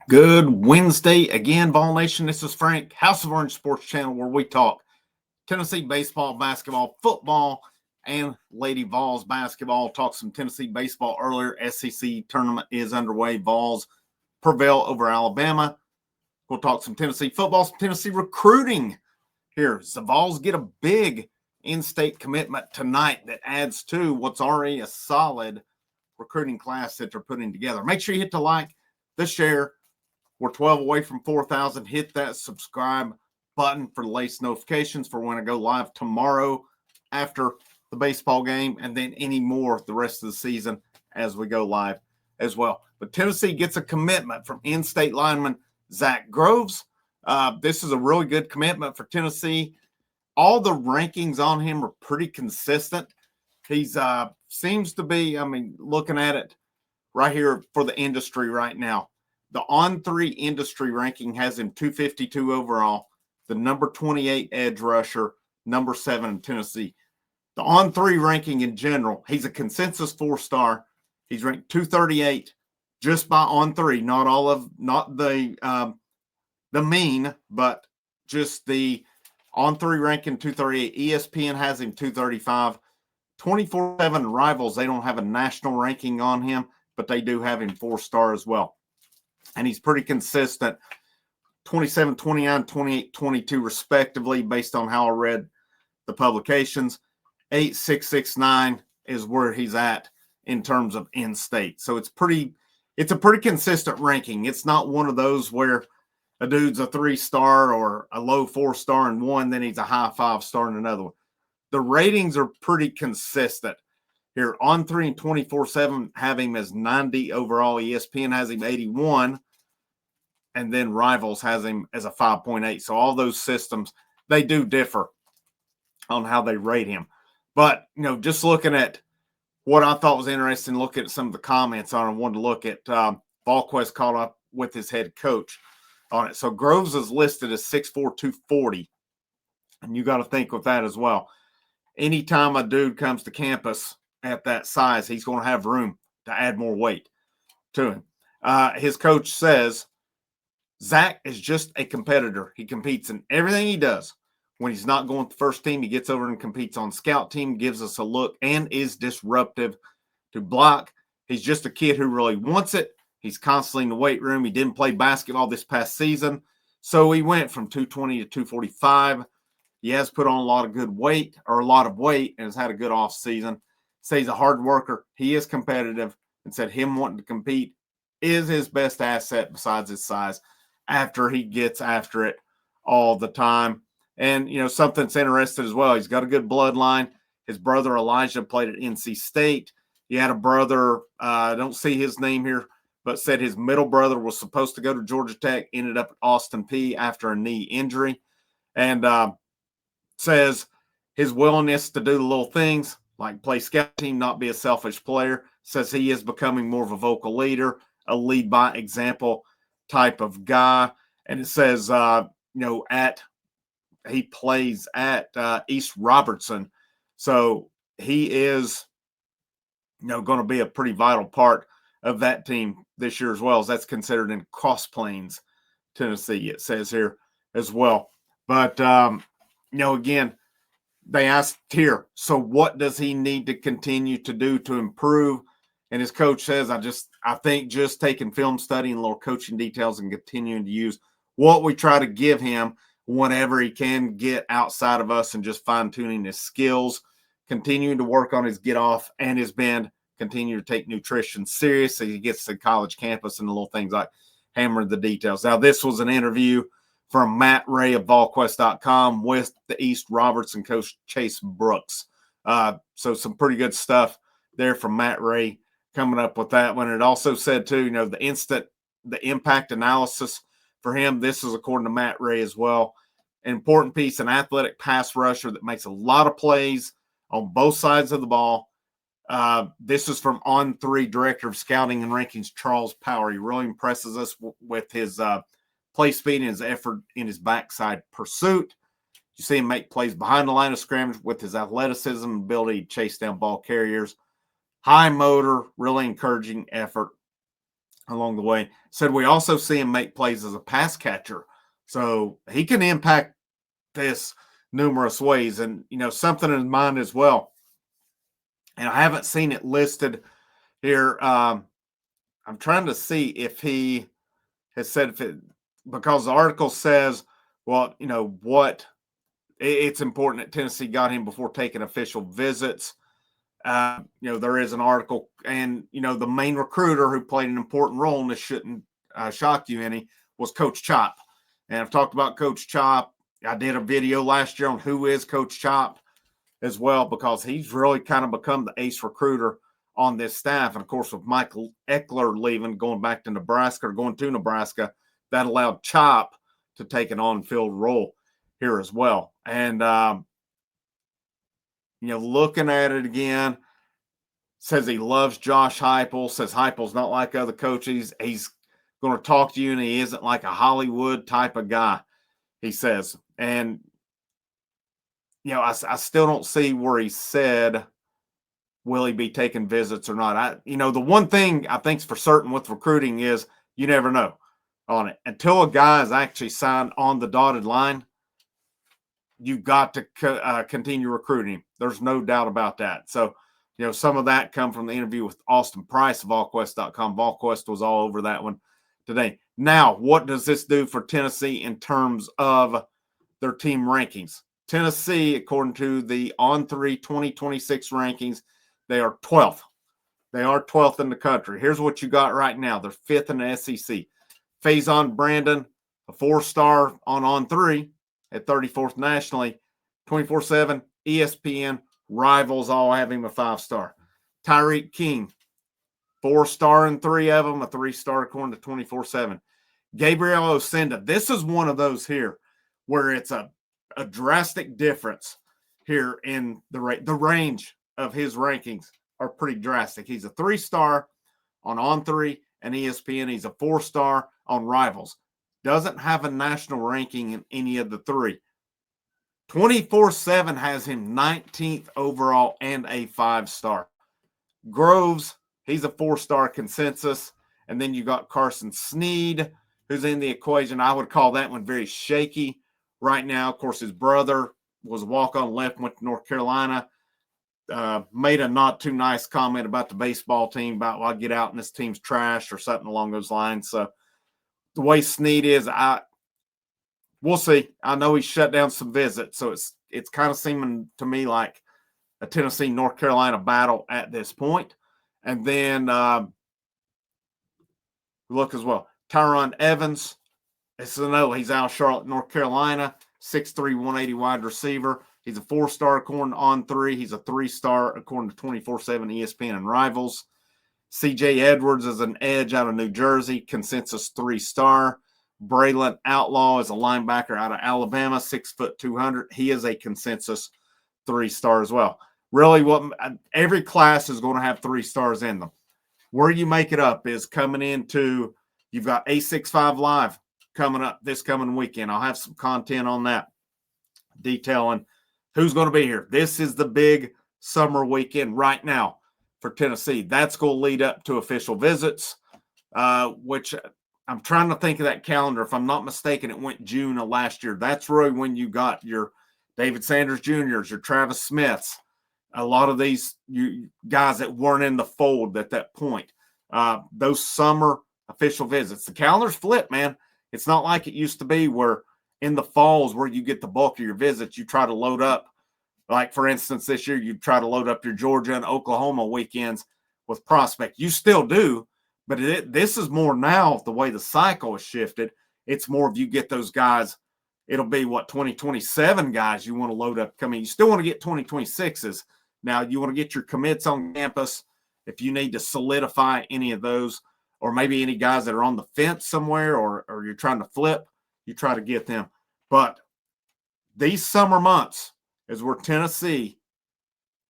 Good Wednesday again, Vol Nation. This is Frank, House of Orange Sports Channel, where we talk Tennessee baseball, basketball, football, and Lady Vols basketball. Talk some Tennessee baseball earlier. SEC tournament is underway. Vols prevail over Alabama. We'll talk some Tennessee football, some Tennessee recruiting here. The Vols get a big in-state commitment tonight that adds to what's already a solid recruiting class that they're putting together. Make sure you hit the like, the share. We're 12 away from 4,000. Hit that subscribe button for the latest notifications for when I go live tomorrow after the baseball game, and then any more the rest of the season as we go live as well. But Tennessee gets a commitment from in-state lineman Zack Groves. This is a really good commitment for Tennessee. All the rankings on him are pretty consistent. He's seems to be, looking at it right here for the industry right now. The On3 industry ranking has him 252 overall, the number 28 edge rusher, number 7 in Tennessee. The On3 ranking in general, he's a consensus 4-star. He's ranked 238 just by On3, not the mean, but just the On3 ranking 238. ESPN has him 235. 24/7 Rivals, they don't have a national ranking on him, but they do have him 4-star as well. And he's pretty consistent, 27, 29, 28, 22 respectively, based on how I read the publications. 8.669 is where he's at in terms of in-state. So it's a pretty consistent ranking. It's not one of those where a dude's a 3-star or a low 4-star in one, then he's a high 5-star in another one. The ratings are pretty consistent. Here, On3 and 24/7 have him as 90 overall. ESPN has him 81. And then Rivals has him as a 5.8. So all those systems, they do differ on how they rate him. But, just looking at what I thought was interesting, looking at some of the comments on it, I wanted to look at VolQuest caught up with his head coach on it. So Groves is listed as 6'4", 240. And you got to think with that as well. Anytime a dude comes to campus at that size, he's going to have room to add more weight to him. His coach says, Zach is just a competitor. He competes in everything he does. When he's not going with the first team, he gets over and competes on scout team, gives us a look, and is disruptive to block. He's just a kid who really wants it. He's constantly in the weight room. He didn't play basketball this past season, so he went from 220 to 245. He has put on a lot of weight, and has had a good off season. Say he's a hard worker. He is competitive, and said him wanting to compete is his best asset besides his size after he gets after it all the time. And, something's interesting as well. He's got a good bloodline. His brother Elijah played at NC State. He had a brother, I don't see his name here, but said his middle brother was supposed to go to Georgia Tech, ended up at Austin Peay after a knee injury. And says his willingness to do the little things, like play scout team, not be a selfish player, says he is becoming more of a vocal leader, a lead by example type of guy. And it says, he plays at East Robertson. So he is, going to be a pretty vital part of that team this year as well, as that's considered in Cross Plains, Tennessee, it says here as well. But, again, they asked here, so what does he need to continue to do to improve? And his coach says, I think just taking film study and little coaching details and continuing to use what we try to give him whenever he can get outside of us, and just fine-tuning his skills, continuing to work on his get-off and his bend, continue to take nutrition serious so he gets to college campus, and the little things like hammering the details. Now, this was an interview from Matt Ray of VolQuest.com with the East Robertson coach Chase Brooks. So some pretty good stuff there from Matt Ray coming up with that one. It also said, too, the impact analysis for him. This is according to Matt Ray as well. An important piece, an athletic pass rusher that makes a lot of plays on both sides of the ball. This is from On3 Director of Scouting and Rankings, Charles Power. He really impresses us with his play speed and his effort in his backside pursuit. You see him make plays behind the line of scrimmage with his athleticism and ability to chase down ball carriers. High motor, really encouraging effort. along the way. Said we also see him make plays as a pass catcher. So he can impact this numerous ways. And, something in mind as well. And I haven't seen it listed here. I'm trying to see if he has said because the article says, well, what it's important that Tennessee got him before taking official visits. There is an article, and the main recruiter who played an important role in this shouldn't shock you any was Coach Chop. And I've talked about Coach Chop. I did a video last year on who is Coach Chop as well, because he's really kind of become the ace recruiter on this staff. And of course, with Michael Eckler leaving, going to Nebraska, that allowed Chop to take an on-field role here as well. And, looking at it again, says he loves Josh Heupel, says Heupel's not like other coaches. He's going to talk to you, and he isn't like a Hollywood type of guy, he says. And, I still don't see where he said, will he be taking visits or not? The one thing I think's for certain with recruiting is you never know on it. Until a guy is actually signed on the dotted line, you've got to continue recruiting him. There's no doubt about that. So, some of that come from the interview with Austin Price of VolQuest.com. VolQuest was all over that one today. Now, what does this do for Tennessee in terms of their team rankings? Tennessee, according to the On3 2026 rankings, they are 12th. They are 12th in the country. Here's what you got right now. They're 5th in the SEC. Faison Brandon, a 4-star on 3 at 34th nationally. 24/7, ESPN, Rivals all have him a 5-star. Tyreek King, 4-star in 3 of them, a 3-star according to 24/7. Gabriel Osenda, this is one of those here where it's a drastic difference here in the range of his rankings are pretty drastic. He's a 3-star on 3 and ESPN. He's a 4-star on Rivals. Doesn't have a national ranking in any of the 3. 24/7 has him 19th overall and a 5-star. Groves, he's a 4-star consensus. And then you got Carson Sneed, who's in the equation. I would call that one very shaky right now. Of course, his brother was a walk-on left, went to North Carolina. Made a not too nice comment about the baseball team about, well, I get out and this team's trash or something along those lines. So the way Sneed is, we'll see. I know he shut down some visits, so it's kind of seeming to me like a Tennessee North Carolina battle at this point. And then look as well, Tyron Evans. He's out of Charlotte, North Carolina. 6'3", 180 wide receiver. He's a 4-star according to On 3. He's a 3-star according to 24/7, ESPN, and Rivals. C.J. Edwards is an edge out of New Jersey, consensus 3-star. Braylon Outlaw is a linebacker out of Alabama, 6', 200. He is a consensus 3-star as well. Really, every class is going to have 3 stars in them. Where you make it up is coming into, you've got A65 Live coming up this coming weekend. I'll have some content on that detailing who's going to be here. This is the big summer weekend right now for Tennessee. That's going to lead up to official visits, which I'm trying to think of that calendar. If I'm not mistaken, it went June of last year. That's really when you got your David Sanders Jr.'s, your Travis Smiths, a lot of these guys that weren't in the fold at that point. Those summer official visits. The calendar's flipped, man. It's not like it used to be where in the falls where you get the bulk of your visits, you try to load up. Like, for instance, this year, you try to load up your Georgia and Oklahoma weekends with prospect. You still do, but this is more now the way the cycle has shifted. It's more of you get those guys. It'll be 2027 guys you want to load up coming. You still want to get 2026s. Now, you want to get your commits on campus if you need to solidify any of those, or maybe any guys that are on the fence somewhere, or you're trying to flip, you try to get them. But these summer months is where Tennessee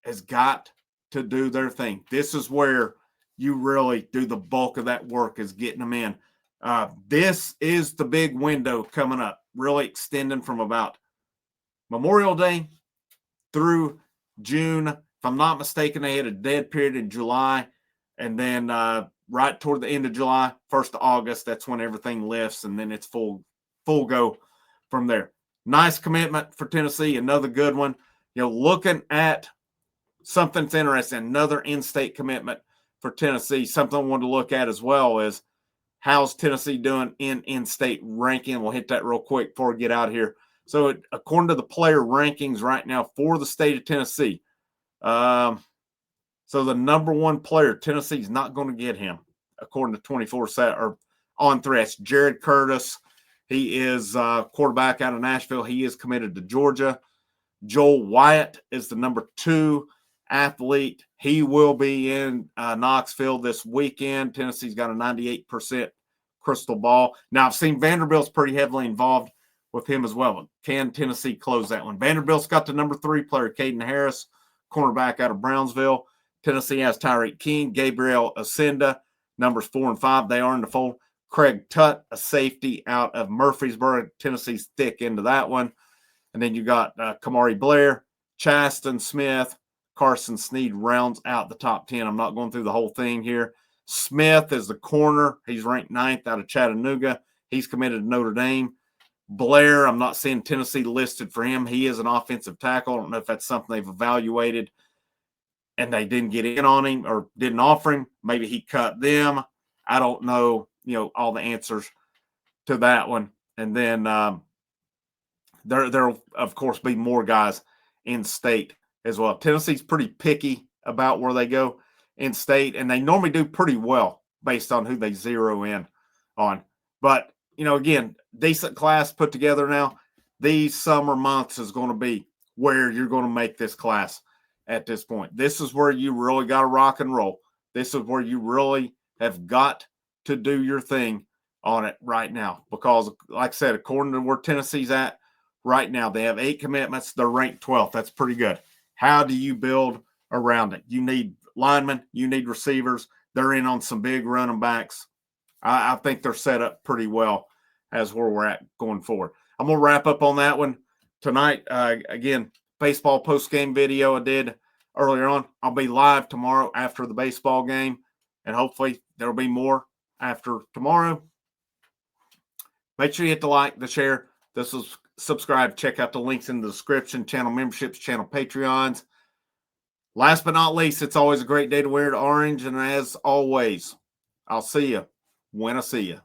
has got to do their thing. This is where you really do the bulk of that work, is getting them in. This is the big window coming up, really extending from about Memorial Day through June. If I'm not mistaken, they had a dead period in July, and then right toward the end of July, 1st of August. That's when everything lifts, and then it's full go from there. Nice commitment for Tennessee. Another good one. Looking at something that's interesting, another in-state commitment for Tennessee. Something I wanted to look at as well is how's Tennessee doing in in-state ranking. We'll hit that real quick before we get out of here. So according to the player rankings right now for the state of Tennessee, so the number one player, Tennessee's not going to get him, according to 24/7 or on three. That's Jared Curtis. He is quarterback out of Nashville. He is committed to Georgia. Joel Wyatt is the number 2 athlete. He will be in Knoxville this weekend. Tennessee's got a 98% crystal ball. Now, I've seen Vanderbilt's pretty heavily involved with him as well. Can Tennessee close that one? Vanderbilt's got the number 3 player, Caden Harris, cornerback out of Brownsville. Tennessee has Tyreek King, Gabriel Ascenda, numbers 4 and 5. They are in the fold. Craig Tutt, a safety out of Murfreesboro. Tennessee's thick into that one. And then you got Kamari Blair, Chaston Smith, Carson Sneed rounds out the top 10. I'm not going through the whole thing here. Smith is the corner. He's ranked 9th out of Chattanooga. He's committed to Notre Dame. Blair, I'm not seeing Tennessee listed for him. He is an offensive tackle. I don't know if that's something they've evaluated and they didn't get in on him or didn't offer him. Maybe he cut them. I don't know, all the answers to that one. And then there'll, of course, be more guys in state as well. Tennessee's pretty picky about where they go in state, and they normally do pretty well based on who they zero in on. But, again, decent class put together now. These summer months is going to be where you're going to make this class at this point. This is where you really got to rock and roll. This is where you really have got to do your thing on it right now. Because, like I said, according to where Tennessee's at right now, they have 8 commitments. They're ranked 12th. That's pretty good. How do you build around it? You need linemen. You need receivers. They're in on some big running backs. I think they're set up pretty well as where we're at going forward. I'm going to wrap up on that one tonight. Again, baseball post-game video I did earlier on. I'll be live tomorrow after the baseball game, and hopefully there will be more after tomorrow. Make sure you hit the like, the share, the subscribe. Check out the links in the description, channel memberships, channel Patreons. Last but not least, it's always a great day to wear the orange, and as always, I'll see you when I see you.